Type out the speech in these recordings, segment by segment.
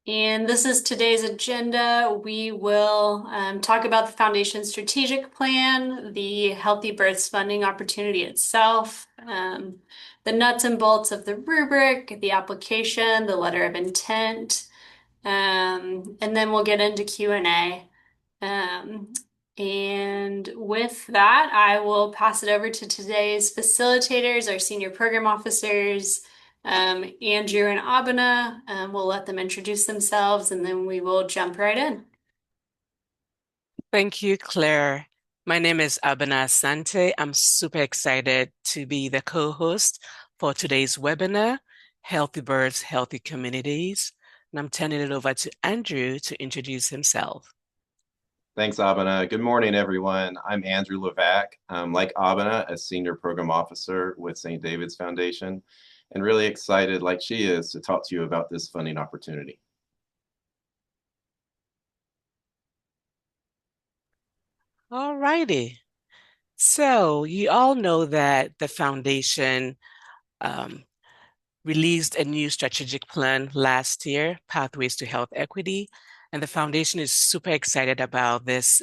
And this is today's agenda. We will talk about the Foundation strategic plan, the Healthy Births funding opportunity itself, the nuts and bolts of the rubric, the application, the letter of intent, and then we'll get into Q&A. Um, and with that, I will pass it over to today's facilitators, our senior program officers, Andrew and Abena. We'll let them introduce themselves and then we will jump right in. Thank you, Claire. My name is Abena Asante. I'm super excited to be the co-host for today's webinar, Healthy Birds, Healthy Communities. And I'm turning it over to Andrew to introduce himself. Thanks, Abena. Good morning, everyone. I'm Andrew Levac. Like Abena, a senior program officer with St. David's Foundation, and really excited, like she is, to talk to you about this funding opportunity. All righty. So you all know that the foundation um, released a new strategic plan last year, Pathways to Health Equity, and the foundation is super excited about this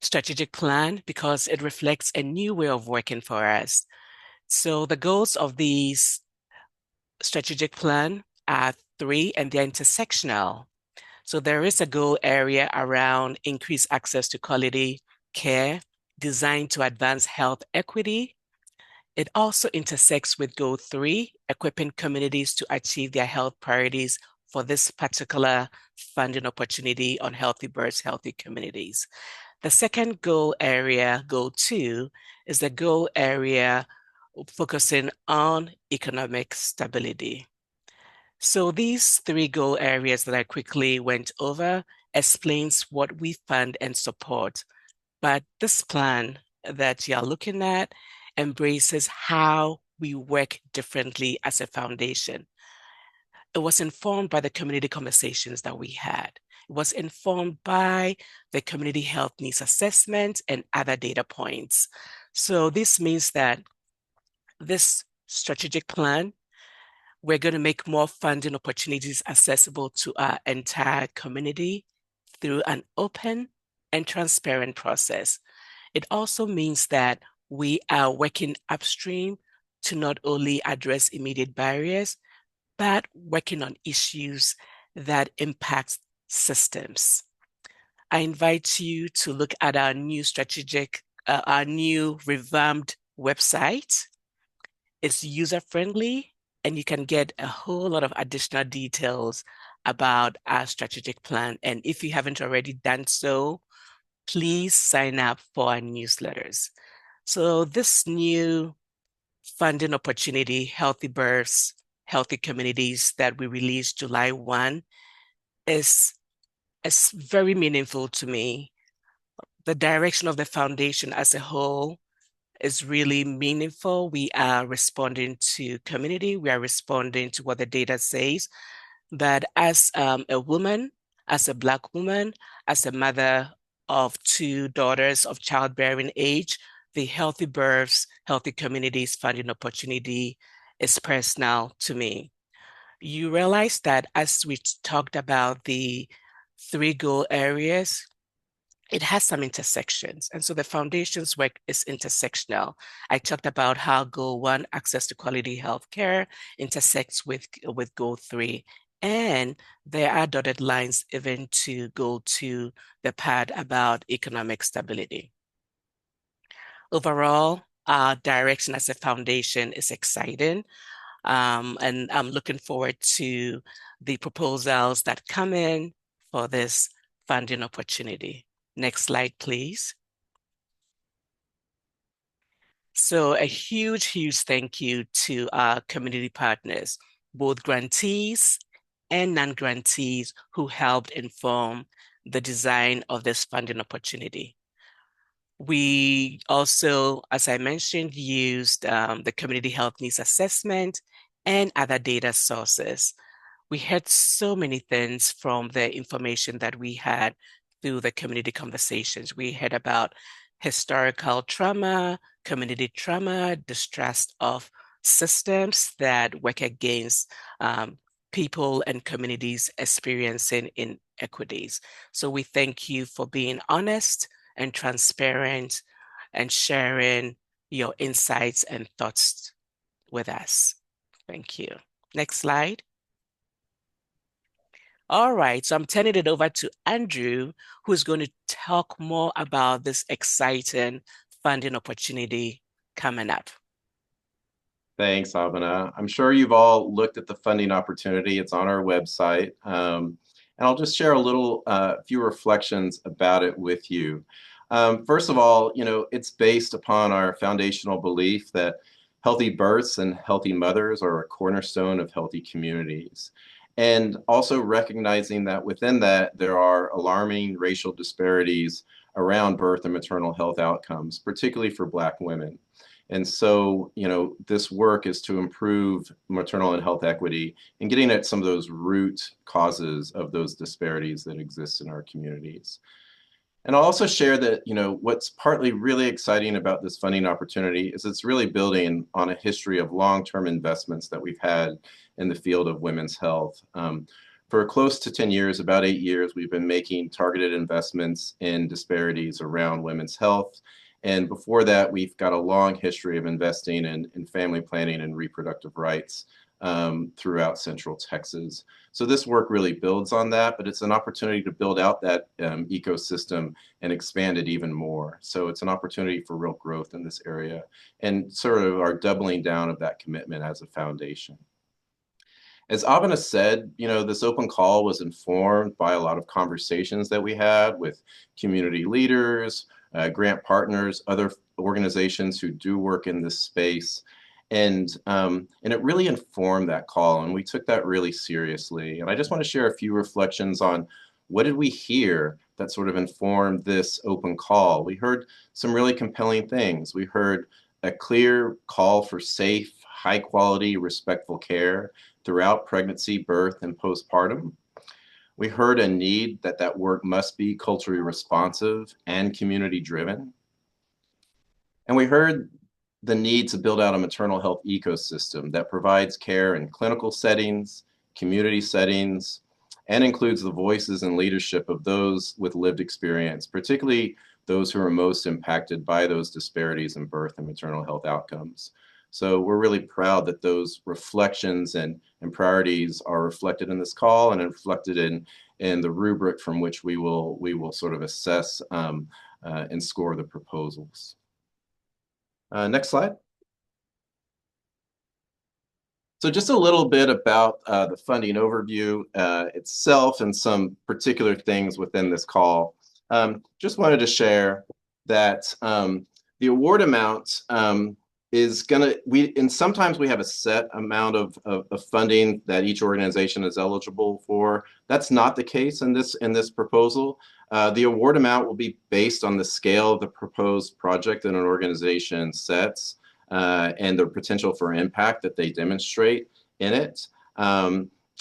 strategic plan because it reflects a new way of working for us. So the goals of these strategic plan are three and they're intersectional. So there is a goal area around increased access to quality care designed to advance health equity. It also intersects with goal three, equipping communities to achieve their health priorities for this particular funding opportunity on Healthy Birds, Healthy Communities. The second goal area, goal two, is the goal area focusing on economic stability. So these three goal areas that I quickly went over explains what we fund and support. But this plan that you're looking at embraces how we work differently as a foundation. It was informed by the community conversations that we had. It was informed by the community health needs assessment and other data points. So this means that this strategic plan, we're going to make more funding opportunities accessible to our entire community through an open and transparent process. It also means that we are working upstream to not only address immediate barriers, but working on issues that impact systems. I invite you to look at our new revamped website. It's user-friendly, and you can get a whole lot of additional details about our strategic plan. And if you haven't already done so, please sign up for our newsletters. So this new funding opportunity, Healthy Births, Healthy Communities, that we released July 1, is very meaningful to me. The direction of the foundation as a whole is really meaningful. We are responding to community. We are responding to what the data says. But as a woman, as a Black woman, as a mother of two daughters of childbearing age, the Healthy Births, Healthy Communities funding opportunity is personal to me. You realize that as we talked about the three goal areas, it has some intersections. And so the foundation's work is intersectional. I talked about how goal one, access to quality healthcare, intersects with goal three. And there are dotted lines even to goal two, the part about economic stability. Overall, our direction as a foundation is exciting. And I'm looking forward to the proposals that come in for this funding opportunity. Next slide, please. So a huge, huge thank you to our community partners, both grantees and non-grantees who helped inform the design of this funding opportunity. We also, as I mentioned, used the community health needs assessment and other data sources. We heard so many things from the information that we had through the community conversations. We heard about historical trauma, community trauma, distrust of systems that work against people and communities experiencing inequities. So we thank you for being honest and transparent and sharing your insights and thoughts with us. Thank you. Next slide. All right, so I'm turning it over to Andrew, who's going to talk more about this exciting funding opportunity coming up. Thanks, Abhina. I'm sure you've all looked at the funding opportunity. It's on our website. And I'll just share a little few reflections about it with you. First of all, it's based upon our foundational belief that healthy births and healthy mothers are a cornerstone of healthy communities. And also recognizing that within that, there are alarming racial disparities around birth and maternal health outcomes, particularly for Black women. And so, this work is to improve maternal and health equity and getting at some of those root causes of those disparities that exist in our communities. And I'll also share that, what's partly really exciting about this funding opportunity is it's really building on a history of long-term investments that we've had in the field of women's health. For close to 10 years, about 8 years, we've been making targeted investments in disparities around women's health. And before that, we've got a long history of investing in family planning and reproductive rights throughout Central Texas. So this work really builds on that, but it's an opportunity to build out that ecosystem and expand it even more. So it's an opportunity for real growth in this area and sort of our doubling down of that commitment as a foundation. As Abhina said, this open call was informed by a lot of conversations that we had with community leaders, grant partners, other organizations who do work in this space. And it really informed that call, and we took that really seriously. And I just want to share a few reflections on what did we hear that sort of informed this open call. We heard some really compelling things. We heard a clear call for safe, high quality, respectful care throughout pregnancy, birth, and postpartum. We heard a need that work must be culturally responsive and community driven. And we heard the need to build out a maternal health ecosystem that provides care in clinical settings, community settings, and includes the voices and leadership of those with lived experience, particularly those who are most impacted by those disparities in birth and maternal health outcomes. So we're really proud that those reflections and priorities are reflected in this call and reflected in the rubric from which we will sort of assess and score the proposals. Next slide. So just a little bit about the funding overview itself and some particular things within this call. Just wanted to share that the award amount is and sometimes we have a set amount of funding that each organization is eligible for. That's not the case in this proposal. The award amount will be based on the scale of the proposed project that an organization sets and the potential for impact that they demonstrate in it,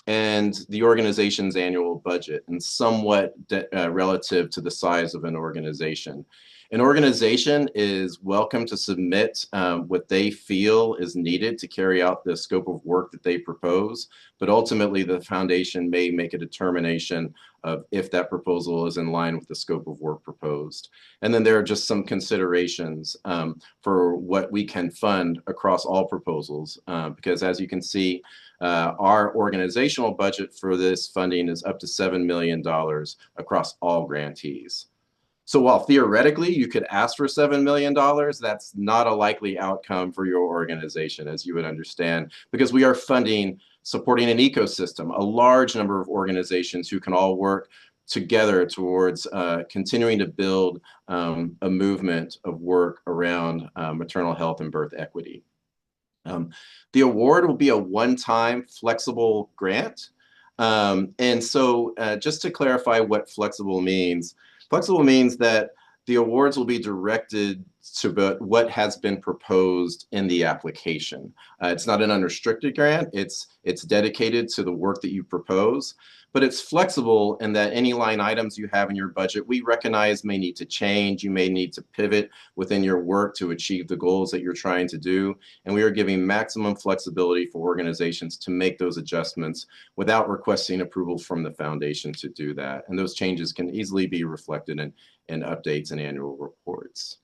and the organization's annual budget, and somewhat relative to the size of an organization. An organization is welcome to submit what they feel is needed to carry out the scope of work that they propose, but ultimately the foundation may make a determination of if that proposal is in line with the scope of work proposed. And then there are just some considerations for what we can fund across all proposals, because as you can see, our organizational budget for this funding is up to $7 million across all grantees. So while theoretically you could ask for $7 million, that's not a likely outcome for your organization, as you would understand, because we are supporting an ecosystem, a large number of organizations who can all work together towards continuing to build a movement of work around maternal health and birth equity. The award will be a one-time flexible grant. And so just to clarify what flexible means that the awards will be directed what has been proposed in the application. It's not an unrestricted grant. It's dedicated to the work that you propose, but it's flexible in that any line items you have in your budget, we recognize may need to change. You may need to pivot within your work to achieve the goals that you're trying to do. And we are giving maximum flexibility for organizations to make those adjustments without requesting approval from the foundation to do that. And those changes can easily be reflected in updates and annual reports.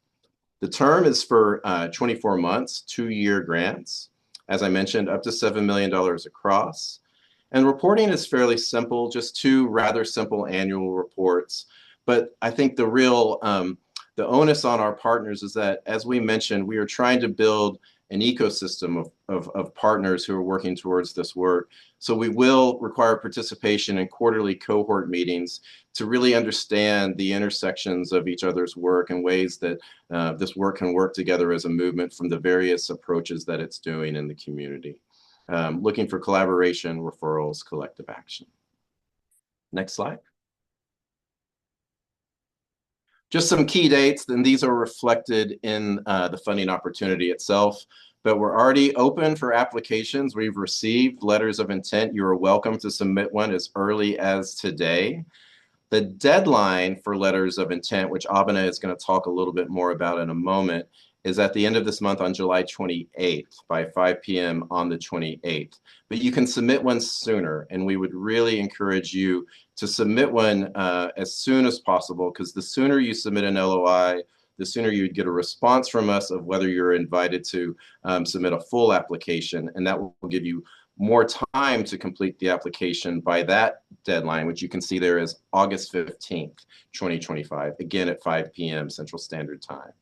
The term is for 24 months, 2-year grants. As I mentioned, up to $7 million across. And reporting is fairly simple, just 2 rather simple annual reports. But I think the real, the onus on our partners is that, as we mentioned, we are trying to build an ecosystem of partners who are working towards this work. So we will require participation in quarterly cohort meetings to really understand the intersections of each other's work and ways that this work can work together as a movement from the various approaches that it's doing in the community. Looking for collaboration, referrals, collective action. Next slide. Just some key dates, and these are reflected in the funding opportunity itself, but we're already open for applications. We've received letters of intent. You are welcome to submit one as early as today. The deadline for letters of intent, which Abena is going to talk a little bit more about in a moment, is at the end of this month on July 28th by 5 p.m. on the 28th. But you can submit one sooner, and we would really encourage you to submit one as soon as possible, because the sooner you submit an LOI, the sooner you'd get a response from us of whether you're invited to submit a full application, and that will give you more time to complete the application by that deadline, which you can see there is August 15th, 2025, again at 5 p.m. Central Standard Time.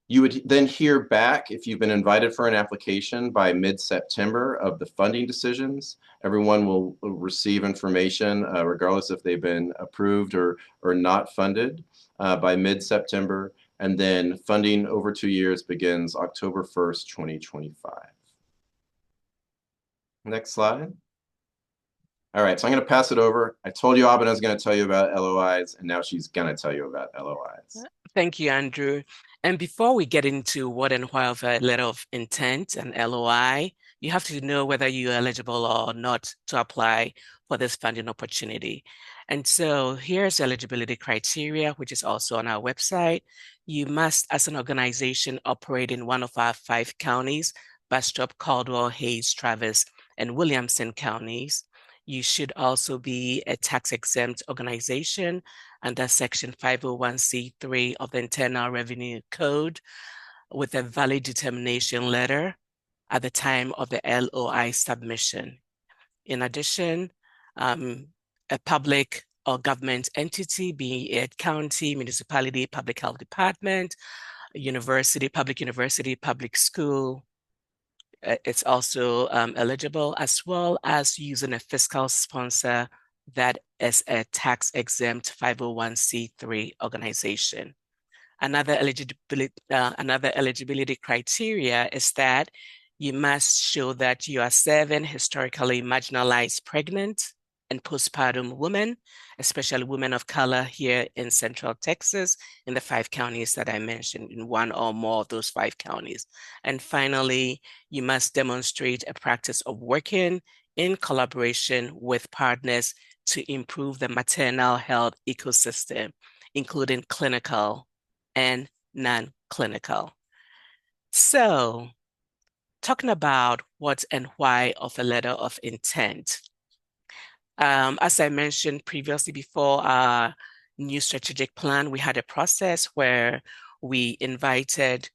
You would then hear back if you've been invited for an application by mid-September of the funding decisions. Everyone will receive information regardless if they've been approved or not funded by mid-September. And then funding over 2 years begins October 1st, 2025. Next slide. All right, so I'm going to pass it over. I told you Abena is going to tell you about LOIs, and now she's going to tell you about LOIs. Thank you, Andrew. And before we get into what and why of a letter of intent and LOI, you have to know whether you're eligible or not to apply for this funding opportunity. And so here's eligibility criteria, which is also on our website. You must, as an organization, operate in one of our 5 counties, Bastrop, Caldwell, Hayes, Travis, and Williamson counties. You should also be a tax-exempt organization under Section 501c3 of the Internal Revenue Code with a valid determination letter at the time of the LOI submission. In addition, a public or government entity, be it county, municipality, public health department, university, public school, it's also eligible, as well as using a fiscal sponsor that is a tax-exempt 501c3 organization. Another eligibility criteria is that you must show that you are serving historically marginalized pregnant and postpartum women, especially women of color here in Central Texas, in the 5 counties that I mentioned, in one or more of those 5 counties. And finally, you must demonstrate a practice of working in collaboration with partners to improve the maternal health ecosystem, including clinical and non-clinical. So, talking about what and why of a letter of intent. As I mentioned previously before our new strategic plan, we had a process where we invited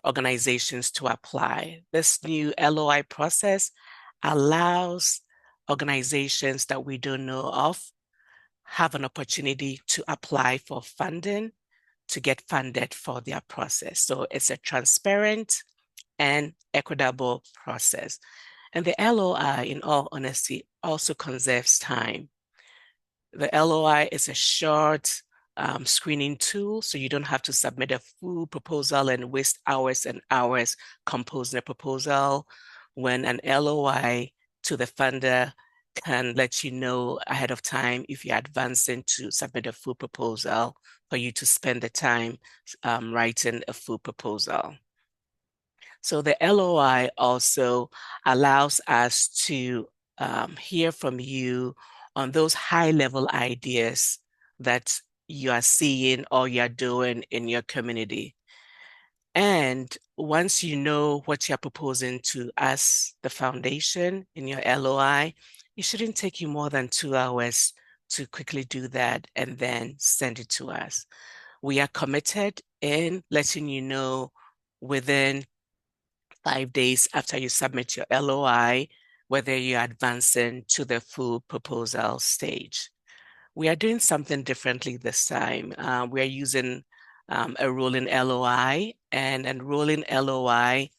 organizations to apply. This new LOI process allows organizations that we don't know of have an opportunity to apply for funding to get funded for their process. So it's a transparent and equitable process. And the LOI, in all honesty, also conserves time. The LOI is a short screening tool, so you don't have to submit a full proposal and waste hours and hours composing a proposal. When an LOI to the funder can let you know ahead of time if you're advancing to submit a full proposal for you to spend the time writing a full proposal. So the LOI also allows us to hear from you on those high-level ideas that you are seeing or you're doing in your community. And once you know what you're proposing to us, the foundation in your LOI, it shouldn't take you more than 2 hours to quickly do that and then send it to us. We are committed in letting you know within 5 days after you submit your LOI, whether you're advancing to the full proposal stage. We are doing something differently this time. We are using a rolling LOI, and a rolling LOI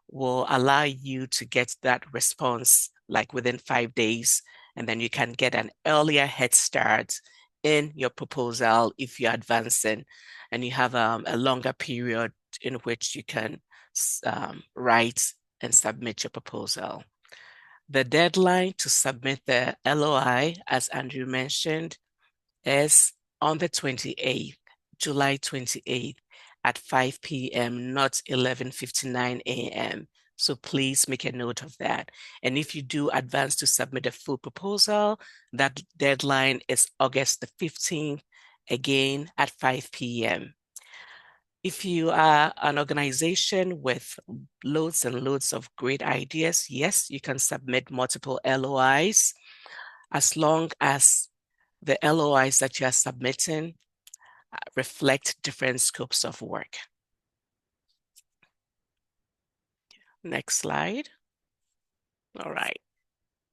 will allow you to get that response like within 5 days, and then you can get an earlier head start in your proposal if you're advancing, and you have a longer period in which you can write and submit your proposal. The deadline to submit the LOI, as Andrew mentioned, is on the 28th, July 28th at 5 p.m., not 11:59 a.m. So please make a note of that. And if you do advance to submit a full proposal, that deadline is August the 15th, again at 5 p.m. If you are an organization with loads and loads of great ideas, yes, you can submit multiple LOIs as long as the LOIs that you are submitting reflect different scopes of work. Next slide. All right.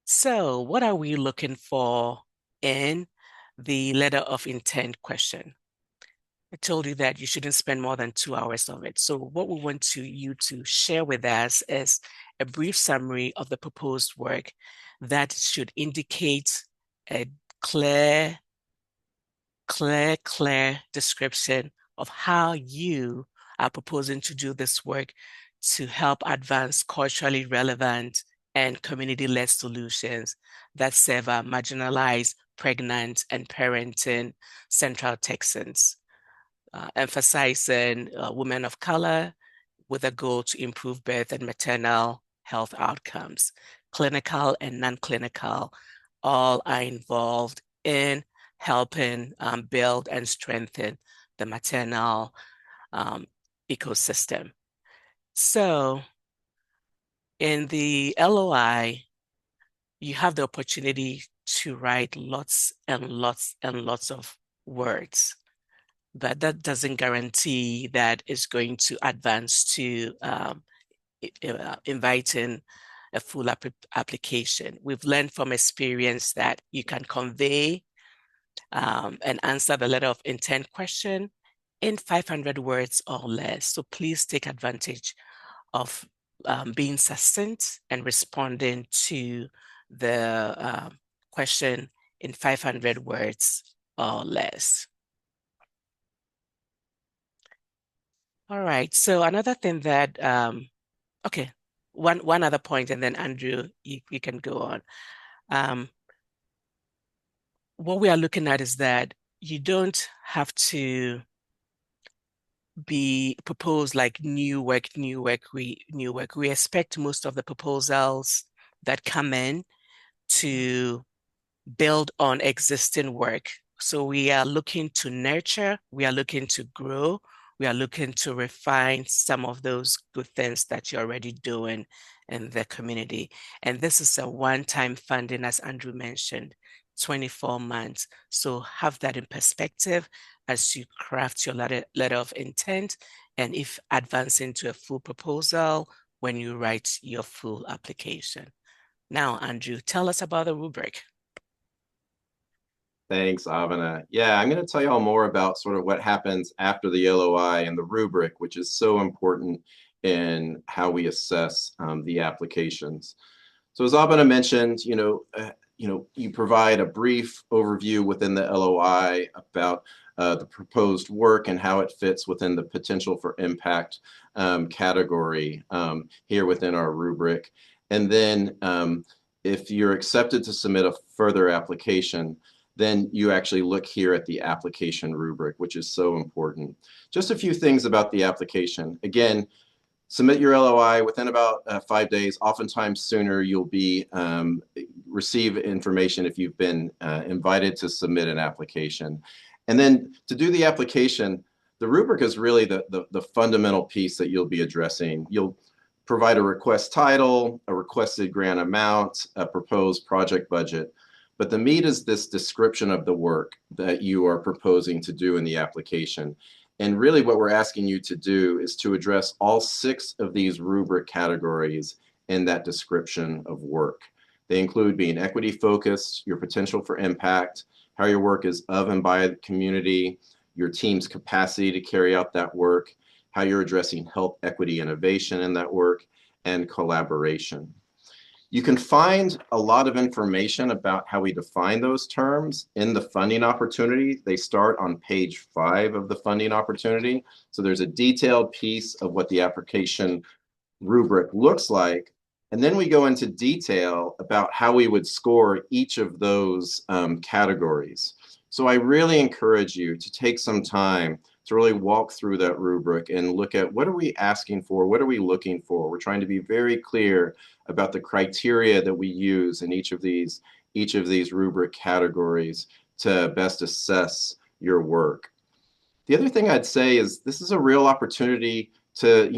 So what are we looking for in the letter of intent question? I told you that you shouldn't spend more than 2 hours of it. So what we want you to share with us is a brief summary of the proposed work that should indicate a clear description of how you are proposing to do this work to help advance culturally relevant and community-led solutions that serve our marginalized, pregnant, and parenting Central Texans, emphasizing women of color with a goal to improve birth and maternal health outcomes. Clinical and non-clinical all are involved in helping build and strengthen the maternal ecosystem. So in the LOI, you have the opportunity to write lots and lots and lots of words, but that doesn't guarantee that it's going to advance to inviting a full application. We've learned from experience that you can convey and answer the letter of intent question in 500 words or less. So please take advantage of being succinct and responding to the question in 500 words or less. All right, so another thing that, okay, one other point, and then Andrew, you can go on. What we are looking at is that you don't have to be proposed like new work. We expect most of the proposals that come in to build on existing work. So we are looking to nurture, we are looking to grow, we are looking to refine some of those good things that you're already doing in the community. And this is a one-time funding, as Andrew mentioned, 24 months. So have that in perspective as you craft your letter of intent, and if advancing to a full proposal when you write your full application. Now, Andrew, tell us about the rubric. Thanks, Avana. Yeah, I'm going to tell you all more about sort of what happens after the LOI and the rubric, which is so important in how we assess the applications. So as Avana mentioned, you provide a brief overview within the LOI about the proposed work and how it fits within the potential for impact category here within our rubric. And then if you're accepted to submit a further application, then you actually look here at the application rubric, which is so important. Just a few things about the application. Again, submit your LOI within about 5 days. Oftentimes sooner, you'll be receive information if you've been invited to submit an application. And then to do the application, the rubric is really the fundamental piece that you'll be addressing. You'll provide a request title, a requested grant amount, a proposed project budget. But the meat is this description of the work that you are proposing to do in the application. And really what we're asking you to do is to address all 6 of these rubric categories in that description of work. They include being equity focused, your potential for impact, how your work is of and by the community, your team's capacity to carry out that work, how you're addressing health, equity, innovation in that work, and collaboration. You can find a lot of information about how we define those terms in the funding opportunity. They start on page 5 of the funding opportunity. So there's a detailed piece of what the application rubric looks like. And then we go into detail about how we would score each of those categories. So I really encourage you to take some time to really walk through that rubric and look at what are we asking for, what are we looking for. We're trying to be very clear about the criteria that we use in each of these rubric categories to best assess your work. The other thing I'd say is this is a real opportunity to,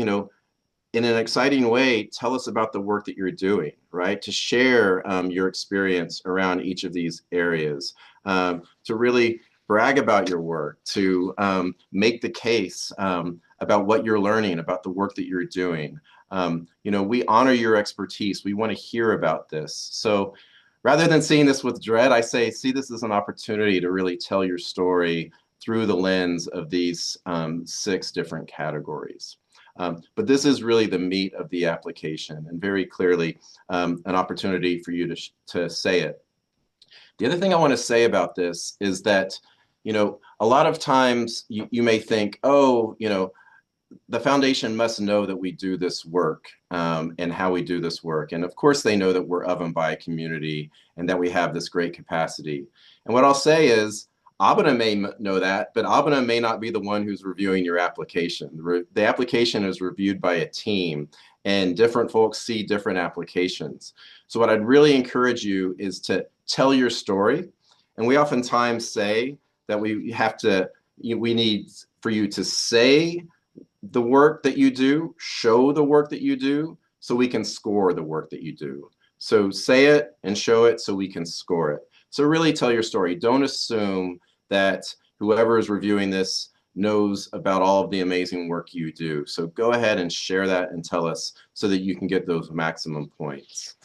in an exciting way, tell us about the work that you're doing, right? To share your experience around each of these areas, to really brag about your work, to make the case about what you're learning, about the work that you're doing. We honor your expertise. We want to hear about this. So rather than seeing this with dread, I say, see this as an opportunity to really tell your story through the lens of these 6 different categories. But this is really the meat of the application and very clearly an opportunity for you to say it. The other thing I want to say about this is that, a lot of times you may think, oh, the foundation must know that we do this work and how we do this work. And of course, they know that we're of and by a community and that we have this great capacity. And what I'll say is, Abena may know that, but Abena may not be the one who's reviewing your application. The application is reviewed by a team, and different folks see different applications. So what I'd really encourage you is to tell your story. And we oftentimes say that we need for you to say the work that you do, show the work that you do, so we can score the work that you do. So say it and show it so we can score it. So really tell your story. Don't assume that whoever is reviewing this knows about all of the amazing work you do. So go ahead and share that and tell us so that you can get those maximum points.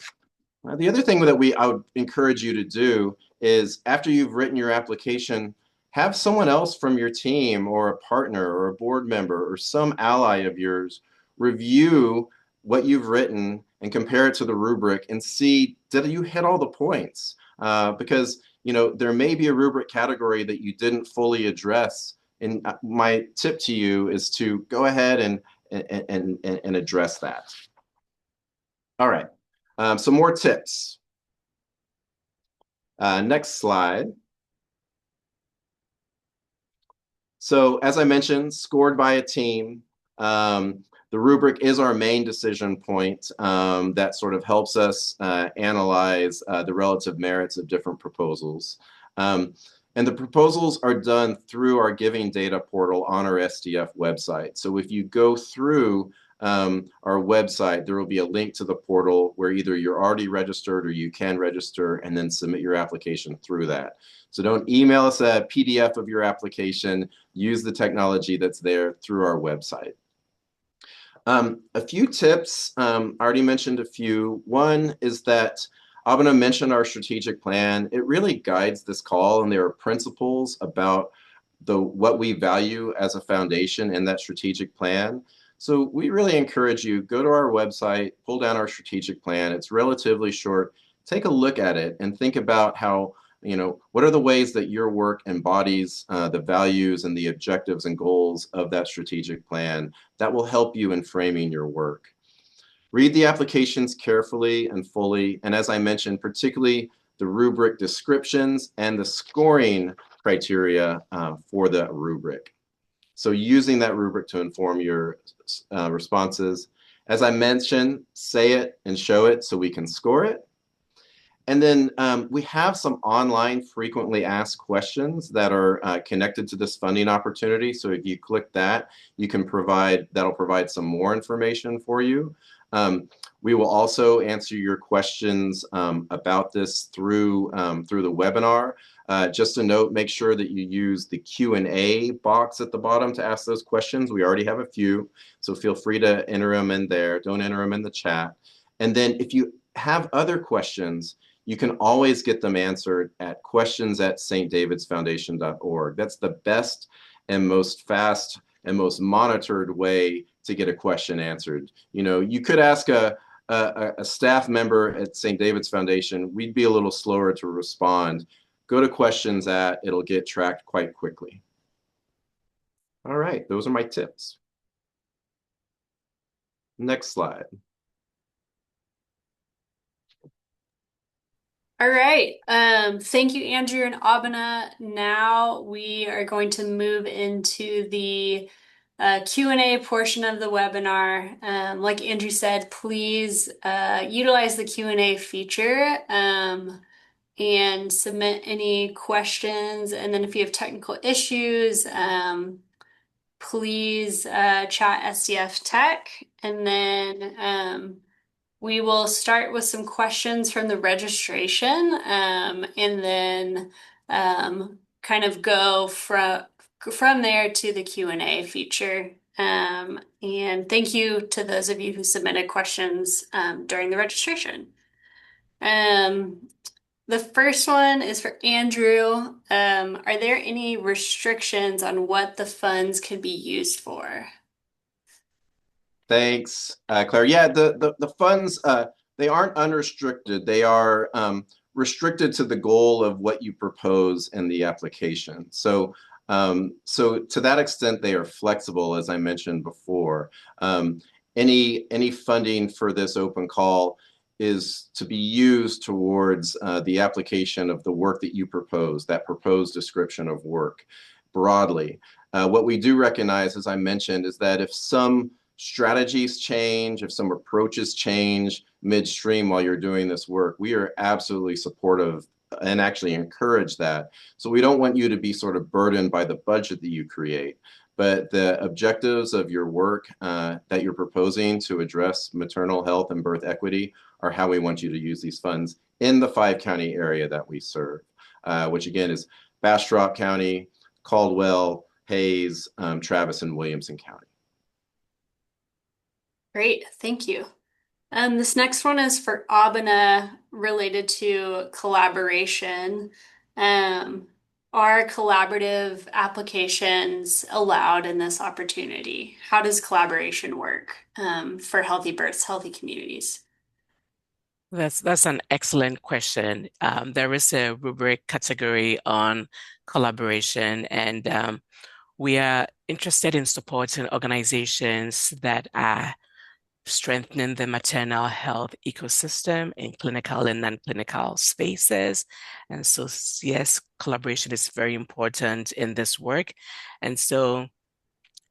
The other thing that I would encourage you to do is after you've written your application, have someone else from your team or a partner or a board member or some ally of yours review what you've written and compare it to the rubric and see, did you hit all the points? Because there may be a rubric category that you didn't fully address. And my tip to you is to go ahead and address that. All right, some more tips. Next slide. So as I mentioned, scored by a team. The rubric is our main decision point that sort of helps us analyze the relative merits of different proposals. And the proposals are done through our giving data portal on our SDF website. So if you go through our website, there will be a link to the portal where either you're already registered or you can register and then submit your application through that. So don't email us a PDF of your application. Use the technology that's there through our website. A few tips, I already mentioned a few. One is that Abena mentioned our strategic plan. It really guides this call, and there are principles about what we value as a foundation in that strategic plan. So we really encourage you, go to our website, pull down our strategic plan. It's relatively short. Take a look at it and think about how, what are the ways that your work embodies the values and the objectives and goals of that strategic plan that will help you in framing your work. Read the applications carefully and fully, and as I mentioned, particularly the rubric descriptions and the scoring criteria for the rubric. So using that rubric to inform your responses. As I mentioned, say it and show it so we can score it. And then we have some online frequently asked questions that are connected to this funding opportunity. So if you click that, you can that'll provide some more information for you. We will also answer your questions about this through the webinar. Just a note, make sure that you use the Q&A box at the bottom to ask those questions. We already have a few, so feel free to enter them in there. Don't enter them in the chat. And then if you have other questions, you can always get them answered at questions@stdavidsfoundation.org. That's the best and most fast and most monitored way to get a question answered. You know, you could ask a staff member at St. David's Foundation, we'd be a little slower to respond. Go to questions it'll get tracked quite quickly. All right, those are my tips. Next slide. All right. Thank you, Andrew and Abena. Now we are going to move into the Q&A portion of the webinar. Like Andrew said, please utilize the Q&A feature and submit any questions. And then if you have technical issues, please chat SDF Tech. And then we will start with some questions from the registration and then kind of go from there to the Q&A feature. And thank you to those of you who submitted questions during the registration. The first one is for Andrew. Are there any restrictions on what the funds can be used for? Thanks, Claire. Yeah, the funds, they aren't unrestricted. They are restricted to the goal of what you propose in the application. So to that extent, they are flexible, as I mentioned before. Any funding for this open call is to be used towards the application of the work that you propose, that proposed description of work broadly. What we do recognize, as I mentioned, is that if some strategies change, if some approaches change midstream while you're doing this work, we are absolutely supportive and actually encourage that. So we don't want you to be sort of burdened by the budget that you create, but the objectives of your work that you're proposing to address maternal health and birth equity are how we want you to use these funds in the 5-county area that we serve, which again is Bastrop County, Caldwell, Hayes, Travis, and Williamson County. Great, thank you. This next one is for Abena related to collaboration. Are collaborative applications allowed in this opportunity? How does collaboration work for healthy births, healthy communities? That's an excellent question. There is a rubric category on collaboration, and we are interested in supporting organizations that are strengthening the maternal health ecosystem in clinical and non-clinical spaces. And so, yes, collaboration is very important in this work. And so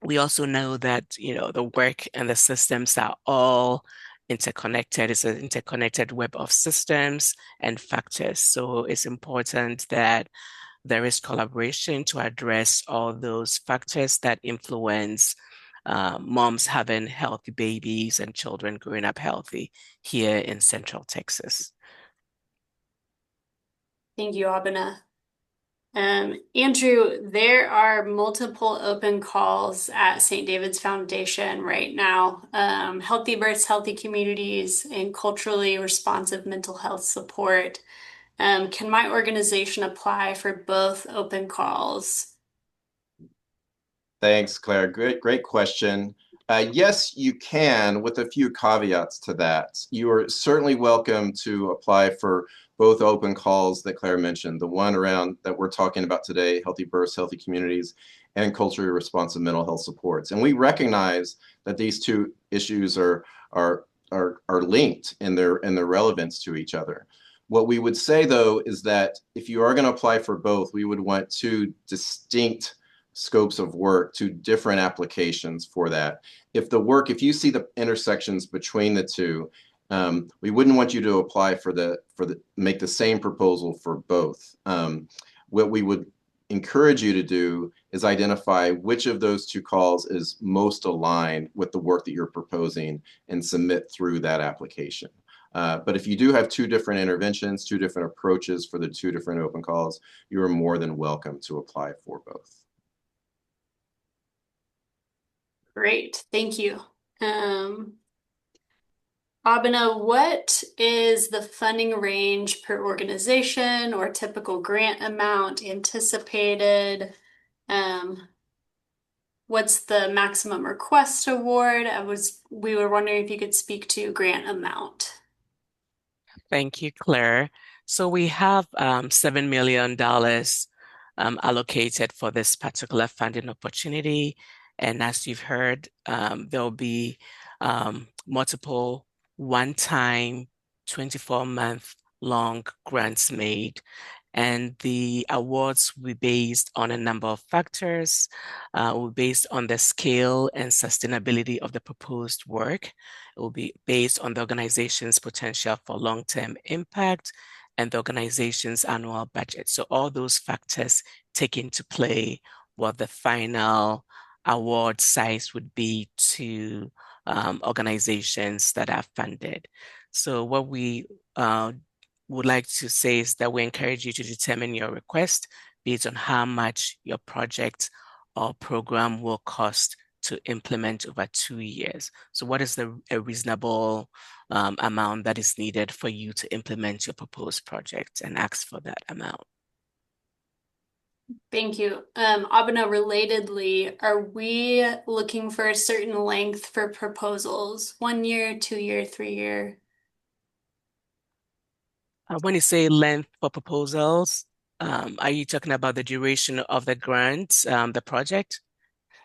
we also know that, the work and the systems are all interconnected. It's an interconnected web of systems and factors. So it's important that there is collaboration to address all those factors that influence moms having healthy babies and children growing up healthy here in Central Texas. Thank you, Abena. Andrew, there are multiple open calls at St. David's Foundation right now. Healthy births, healthy communities, and culturally responsive mental health support. Can my organization apply for both open calls? Thanks, Claire. Great question. Yes, you can, with a few caveats to that. You are certainly welcome to apply for both open calls that Claire mentioned, the one around that we're talking about today, healthy births, healthy communities, and culturally responsive mental health supports. And we recognize that these two issues are are linked in their relevance to each other. What we would say, though, is that if you are going to apply for both, we would want two distinct scopes of work, two different applications for that. If you see the intersections between the two, we wouldn't want you to apply make the same proposal for both. What we would encourage you to do is identify which of those two calls is most aligned with the work that you're proposing and submit through that application. But if you do have two different interventions, two different approaches for the two different open calls, you are more than welcome to apply for both. Great, thank you. Abena, what is the funding range per organization or typical grant amount anticipated? What's the maximum request award? We were wondering if you could speak to grant amount. Thank you, Claire. So we have $7 million allocated for this particular funding opportunity. And as you've heard, there'll be multiple one-time 24-month long grants made. And the awards will be based on a number of factors, will be based on the scale and sustainability of the proposed work. It will be based on the organization's potential for long-term impact and the organization's annual budget. So all those factors take into play what the final award size would be to organizations that are funded. So what we would like to say is that we encourage you to determine your request based on how much your project or program will cost to implement over 2 years. So what is a reasonable amount that is needed for you to implement your proposed project, and ask for that amount? Thank you. Abena, relatedly, are we looking for a certain length for proposals? 1 year, 2 year, 3 year? When you say length for proposals, are you talking about the duration of the grant, the project?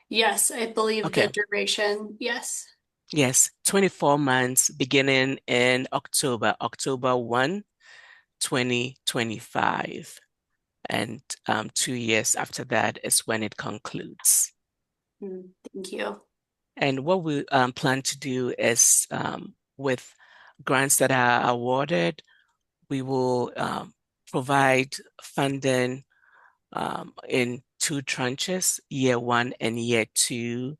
Yes, I believe the Okay. duration. Yes. Yes, 24 months beginning in October 1, 2025. And 2 years after that is when it concludes. Thank you. And what we plan to do is with grants that are awarded, we will provide funding in 2 tranches, year 1 and year 2,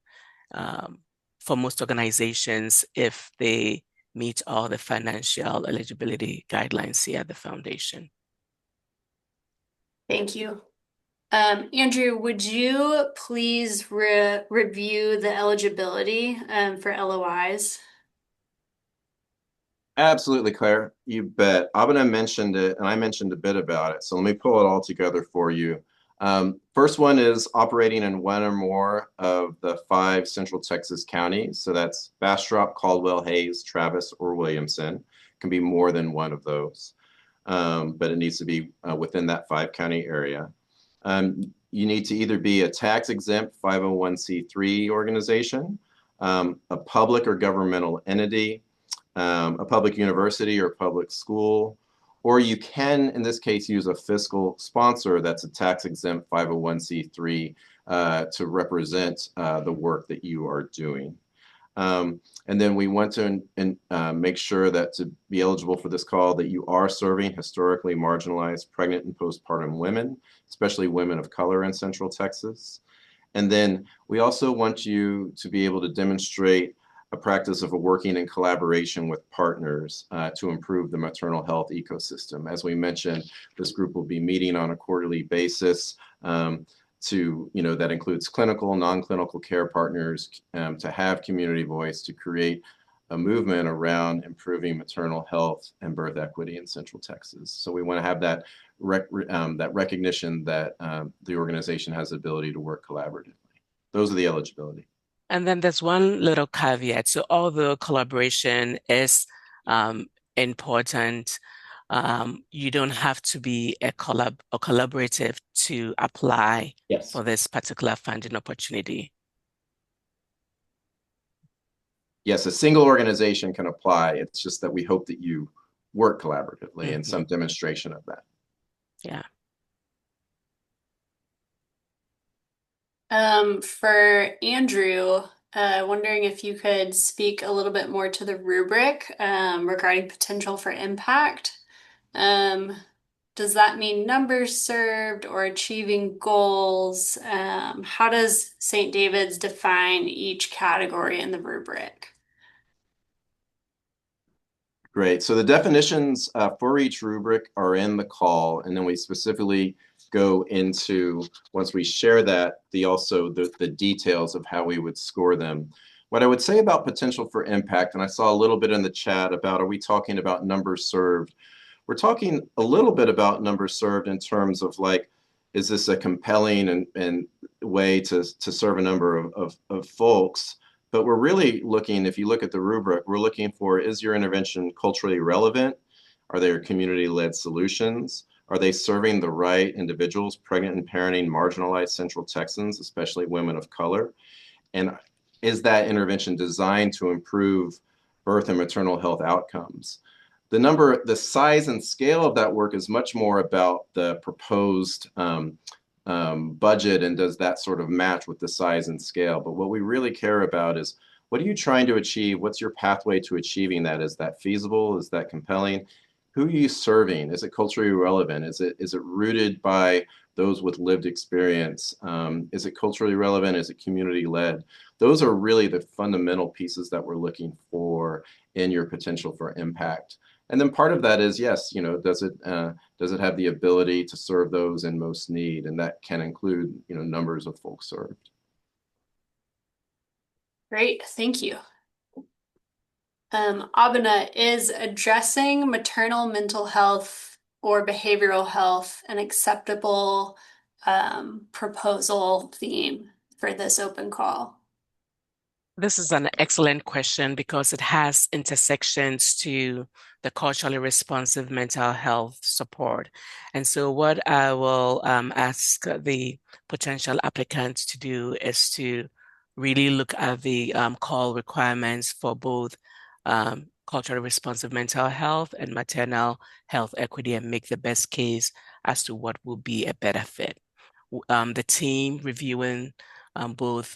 for most organizations if they meet all the financial eligibility guidelines here at the foundation. Thank you. Andrew, would you please review the eligibility for LOIs? Absolutely, Claire. You bet. Abena mentioned it, and I mentioned a bit about it. So let me pull it all together for you. First one is operating in one or more of the 5 Central Texas counties. So that's Bastrop, Caldwell, Hayes, Travis, or Williamson. It can be more than one of those, but it needs to be within that 5-county area. You need to either be a tax-exempt 501c3 organization, a public or governmental entity, a public university or public school, or you can, in this case, use a fiscal sponsor that's a tax-exempt 501c3 to represent the work that you are doing. And then we want to make sure that to be eligible for this call that you are serving historically marginalized pregnant and postpartum women, especially women of color in Central Texas. And then we also want you to be able to demonstrate a practice of working in collaboration with partners to improve the maternal health ecosystem. As we mentioned, this group will be meeting on a quarterly basis that includes clinical, non-clinical care partners to have community voice, to create a movement around improving maternal health and birth equity in Central Texas. So we want to have that recognition that the organization has the ability to work collaboratively. Those are the eligibility. And then there's one little caveat. So although collaboration is important, you don't have to be a collaborative to apply Yes. for this particular funding opportunity. yes, a single organization can apply. It's just that we hope that you work collaboratively and Mm-hmm. some demonstration of that. Yeah. For Andrew, wondering if you could speak a little bit more to the rubric regarding potential for impact. Um, does that mean numbers served or achieving goals? How does St. David's define each category in the rubric? Great. So the definitions for each rubric are in the call, and then we specifically go into, once we share that, the details of how we would score them. What I would say about potential for impact, and I saw a little bit in the chat about, are we talking about numbers served? We're talking a little bit about numbers served in terms of like, is this a compelling and way to serve a number of folks? But we're really looking, if you look at the rubric, we're looking for, is your intervention culturally relevant? Are there community-led solutions? Are they serving the right individuals, pregnant and parenting marginalized Central Texans, especially women of color? And is that intervention designed to improve birth and maternal health outcomes? The size and scale of that work is much more about the proposed budget, and does that sort of match with the size and scale. But what we really care about is, what are you trying to achieve? What's your pathway to achieving that? Is that feasible? Is that compelling? Who are you serving? Is it culturally relevant? Is it rooted by those with lived experience? Is it culturally relevant? Is it community led? Those are really the fundamental pieces that we're looking for in your potential for impact. And then part of that is, yes, does it have the ability to serve those in most need? And that can include, numbers of folks served. Great, thank you. Abena, is addressing maternal mental health or behavioral health an acceptable proposal theme for this open call? This is an excellent question because it has intersections to the culturally responsive mental health support. And so what I will ask the potential applicants to do is to really look at the call requirements for both culturally responsive mental health and maternal health equity and make the best case as to what will be a better fit. The team reviewing both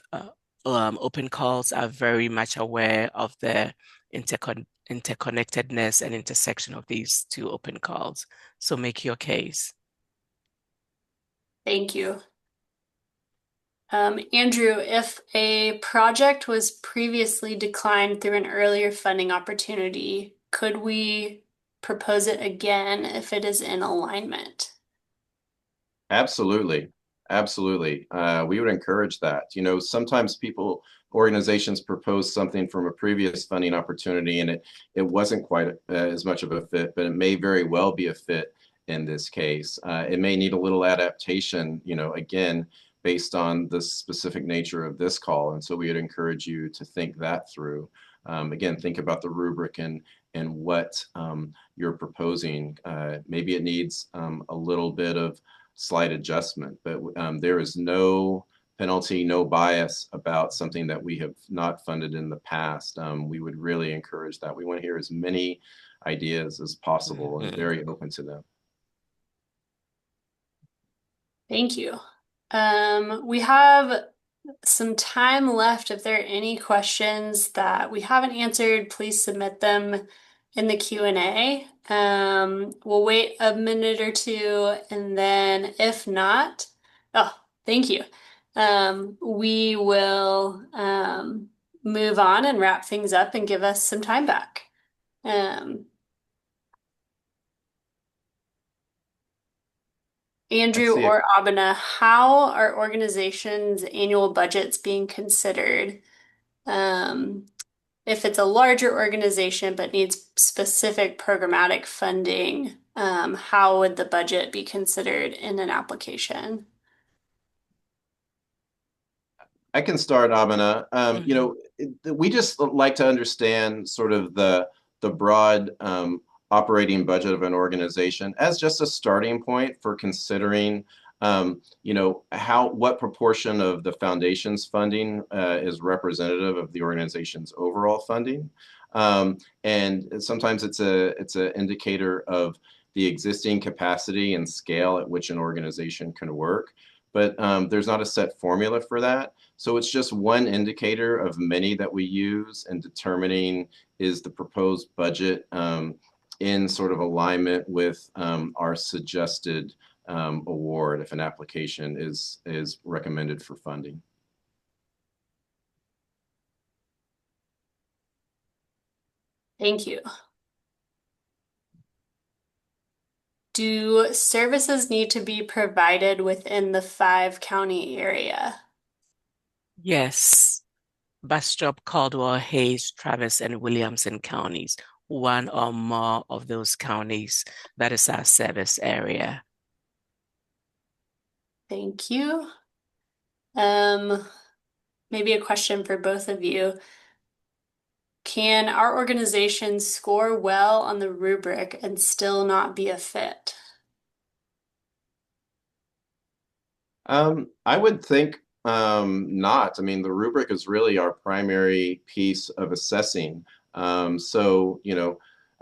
open calls are very much aware of the interconnectedness and intersection of these two open calls. So make your case. Thank you. Andrew, if a project was previously declined through an earlier funding opportunity, could we propose it again if it is in alignment? Absolutely. Absolutely. We would encourage that. Sometimes organizations propose something from a previous funding opportunity, and it wasn't quite as much of a fit, but it may very well be a fit in this case. It may need a little adaptation, again, based on the specific nature of this call. And so we would encourage you to think that through. Again, think about the rubric and what you're proposing. Maybe it needs a little bit of slight adjustment, but there is no penalty, no bias about something that we have not funded in the past. We would really encourage that. We want to hear as many ideas as possible and very open to them. Thank you. We have some time left. If there are any questions that we haven't answered, please submit them in the Q&A. We'll wait a minute or two, and then if not, oh, thank you. We will move on and wrap things up and give us some time back. Andrew or Abena, how are organizations' annual budgets being considered? If it's a larger organization but needs specific programmatic funding, how would the budget be considered in an application? I can start, Abena. We just like to understand sort of the broad operating budget of an organization as just a starting point for considering what proportion of the foundation's funding is representative of the organization's overall funding. And sometimes it's an indicator of the existing capacity and scale at which an organization can work. But there's not a set formula for that. So it's just one indicator of many that we use in determining is the proposed budget in sort of alignment with our suggested award if an application is recommended for funding. Thank you. Do services need to be provided within the 5-county area? Yes. Bastrop, Caldwell, Hayes, Travis, and Williamson counties, one or more of those counties. That is our service area. Thank you. Maybe a question for both of you. Can our organization score well on the rubric and still not be a fit? I would think not. I mean, the rubric is really our primary piece of assessing. I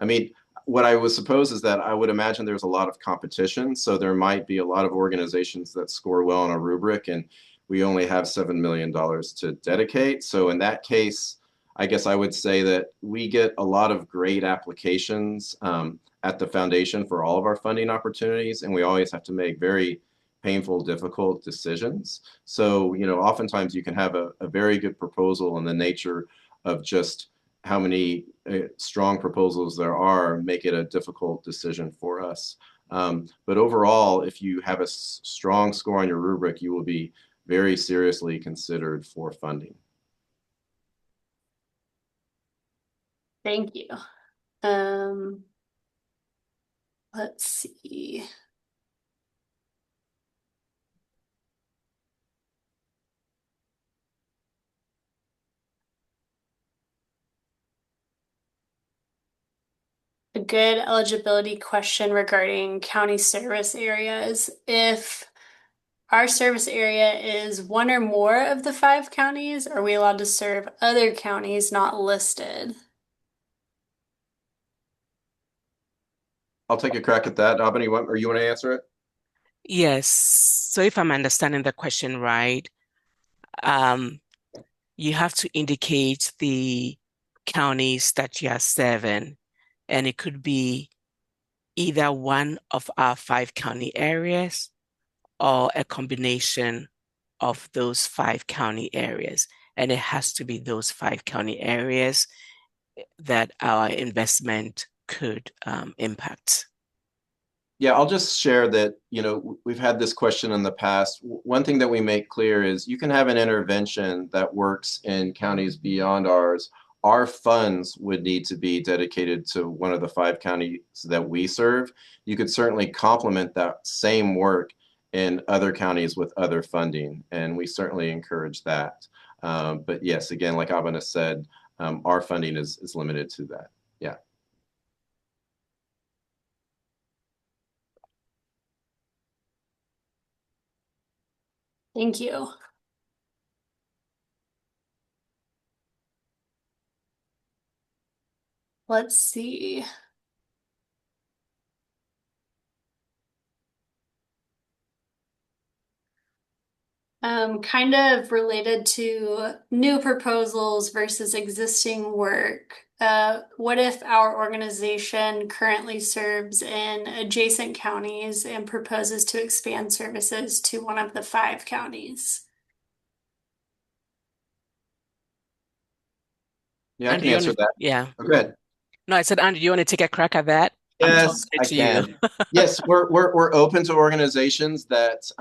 mean, what I would suppose is that I would imagine there's a lot of competition. So there might be a lot of organizations that score well on a rubric, and we only have $7 million to dedicate. So in that case, I guess I would say that we get a lot of great applications at the foundation for all of our funding opportunities, and we always have to make very painful, difficult decisions. So, oftentimes you can have a very good proposal in the nature of just how many strong proposals there are, make it a difficult decision for us. But overall, if you have a strong score on your rubric, you will be very seriously considered for funding. Thank you. Let's see. A good eligibility question regarding county service areas. If our service area is one or more of the 5 counties, are we allowed to serve other counties not listed? I'll take a crack at that. Albany, you want to answer it? Yes. So if I'm understanding the question right, um, you have to indicate the counties that you are serving, and it could be either one of our 5-county areas or a combination of those 5-county areas. And it has to be those 5-county areas that our investment could impact. Yeah, I'll just share that, we've had this question in the past. One thing that we make clear is you can have an intervention that works in counties beyond ours. Our funds would need to be dedicated to one of the 5 counties that we serve. You could certainly complement that same work in other counties with other funding, and we certainly encourage that. But yes, again, like Abana said, our funding is limited to that. Yeah. Thank you. Let's see. Kind of related to new proposals versus existing work. What if our organization currently serves in adjacent counties and proposes to expand services to one of the 5 counties? Yeah, I can Andrew, answer that. yeah. Oh, go ahead. No, I said, Andrew, you want to take a crack at that? I'm tossing Yes, it I to you. can. Yes, we're open to organizations that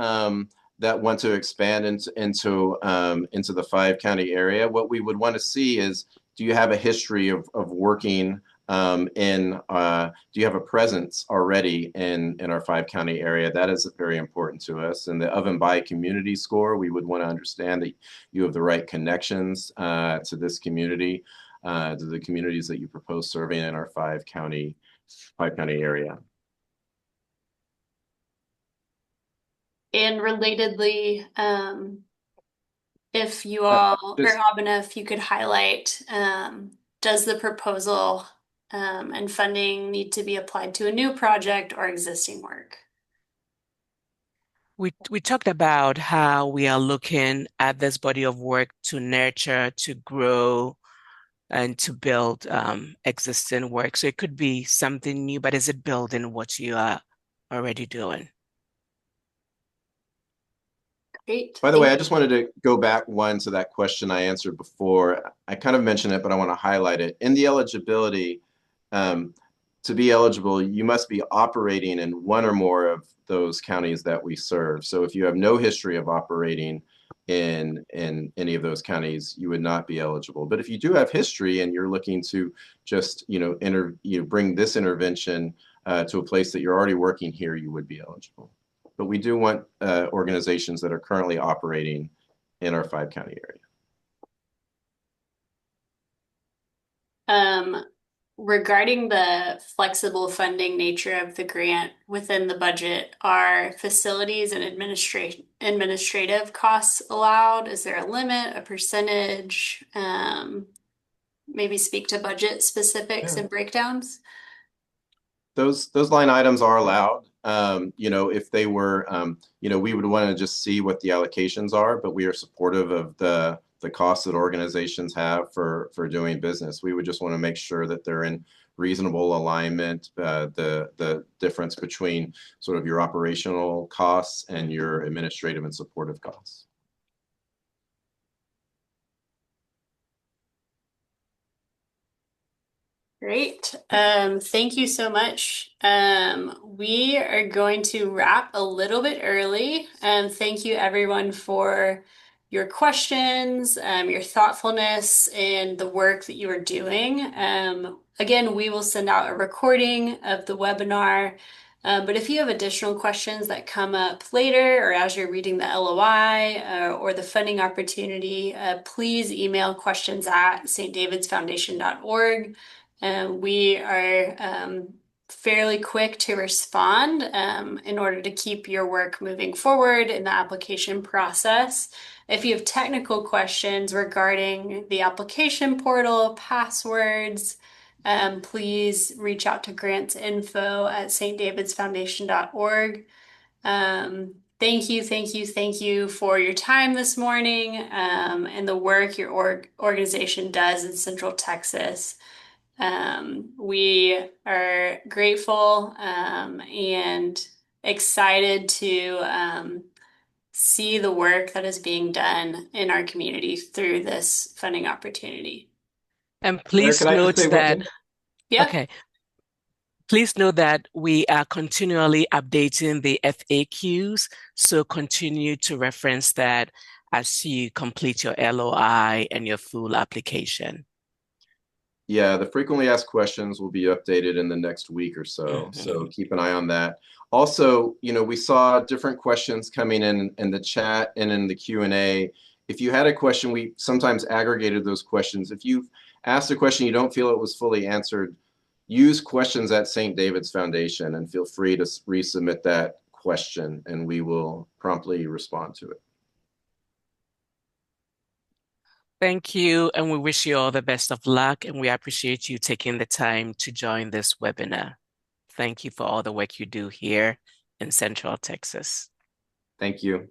want to expand into the 5 county area. What we would want to see is, do you have a history of working do you have a presence already in our 5 county area? That is very important to us. And the of and by community score, we would want to understand that you have the right connections to this community, to the communities that you propose serving in our 5 county area. And relatedly, if you Uh, all, or just Abhinav, if you could highlight, does the proposal and funding need to be applied to a new project or existing work? We talked about how we are looking at this body of work to nurture, to grow, and to build existing work. So it could be something new, but is it building what you are already doing? Great, By the way, thank I you. just wanted to go back one to that question I answered before. I kind of mentioned it, but I want to highlight it. In the eligibility, um, to be eligible, you must be operating in one or more of those counties that we serve. So if you have no history of operating in any of those counties, you would not be eligible. But if you do have history and you're looking to just bring this intervention to a place that you're already working here, you would be eligible. But we do want organizations that are currently operating in our 5 county area. Um, Regarding the flexible funding nature of the grant within the budget, are facilities and administrative costs allowed? Is there a limit, a percentage? Maybe speak to budget specifics Yeah. and breakdowns? Those line items are allowed. If they were, we would want to just see what the allocations are, but we are supportive of the costs that organizations have for doing business. We would just want to make sure that they're in reasonable alignment, the difference between sort of your operational costs and your administrative and supportive costs. Great. Thank you so much. We are going to wrap a little bit early. Thank you everyone for your questions, your thoughtfulness, and the work that you are doing. Again, we will send out a recording of the webinar. But if you have additional questions that come up later or as you're reading the LOI or the funding opportunity, please email questions at stdavidsfoundation.org. We are fairly quick to respond in order to keep your work moving forward in the application process. If you have technical questions regarding the application portal, passwords, please reach out to grantsinfo@stdavidsfoundation.org. Thank you, thank you, thank you for your time this morning and the work your organization does in Central Texas. We are grateful and excited to see the work that is being done in our community through this funding opportunity. And Claire, please can I just note say one that, thing? Yeah. okay, please note that we are continually updating the FAQs, so continue to reference that as you complete your LOI and your full application. Yeah, the frequently asked questions will be updated in the next week or so. So Mhm. keep an eye on that. Also, we saw different questions coming in the chat and in the Q&A. If you had a question, we sometimes aggregated those questions. If you've asked a question you don't feel it was fully answered, use questions at St. David's Foundation and feel free to resubmit that question and we will promptly respond to it. Thank you, and we wish you all the best of luck, and we appreciate you taking the time to join this webinar. Thank you for all the work you do here in Central Texas. Thank you.